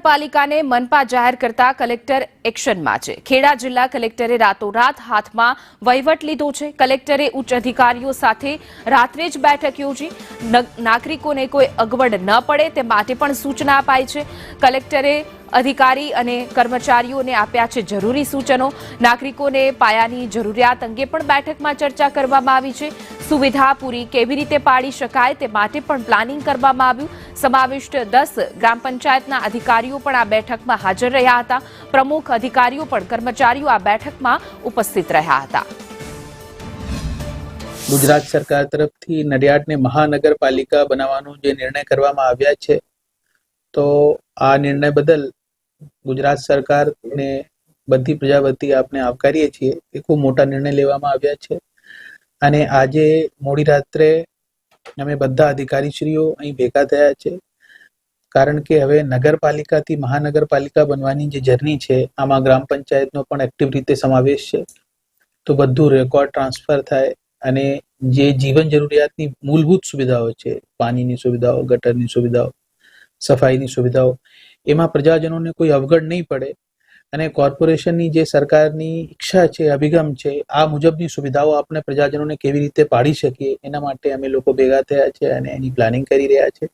મહાનગરપાલિકાને મનપા જાહેર કરતા કલેક્ટર એક્શનમાં છે। ખેડા જિલ્લા કલેક્ટરે રાતોરાત હાથમાં વહીવટ લીધો છે। કલેક્ટરે ઉચ્ચ અધિકારીઓ સાથે રાત્રે જ બેઠક યોજી નાગરિકોને કોઈ અગવડ ન પડે તે માટે પણ સૂચના અપાઈ છે। કલેક્ટરે अधिकारी અને કર્મચારીઓને આપ્યા છે જરૂરી સૂચનો। નાગરિકોને પાયાની જરૂરિયાત અંગે પણ બેઠકમાં ચર્ચા કરવામાં આવી છે। સુવિધા પૂરી કેવી રીતે પાડી શકાય તે માટે પણ પ્લાનિંગ કરવામાં આવ્યું। સમાવિષ્ટ 10 ગ્રામ પંચાયતના અધિકારીઓ પણ આ બેઠકમાં હાજર રહ્યા હતા। પ્રમુખ અધિકારીઓ પણ કર્મચારીઓ આ બેઠકમાં ઉપસ્થિત રહ્યા હતા। ગુજરાત સરકાર તરફથી નડિયાદને મહાનગરપાલિકા બનાવવાનો જે નિર્ણય કરવામાં આવ્યા છે તો આ નિર્ણય બદલ ગુજરાત સરકારને બધી પ્રજા વતી આપને આવકારીએ છીએ। એ ખૂબ મોટા નિર્ણય લેવામાં આવ્યા છે અને આજે મોડી રાત્રે અમે બધા અધિકારીશ્રીઓ અહીં ભેગા થયા છે કારણ કે હવે નગરપાલિકાથી મહાનગરપાલિકા બનવાની જે જર્ની છે આમાં ગ્રામ પંચાયતનો પણ એક્ટિવ રીતે સમાવેશ છે। તો બધું રેકોર્ડ ટ્રાન્સફર થાય અને જે જીવન જરૂરિયાતની મૂળભૂત સુવિધાઓ છે, પાણીની સુવિધાઓ, ગટરની સુવિધાઓ, સફાઈની સુવિધાઓ, એમાં પ્રજાજનોને કોઈ અવગણ નહીં પડે અને કોર્પોરેશનની જે સરકારની ઈચ્છા છે, અભિગમ છે, આ મુજબની સુવિધાઓ આપણે પ્રજાજનોને કેવી રીતે પાડી શકીએ એના માટે અમે લોકો ભેગા થયા છે અને એની પ્લાનિંગ કરી રહ્યા છે।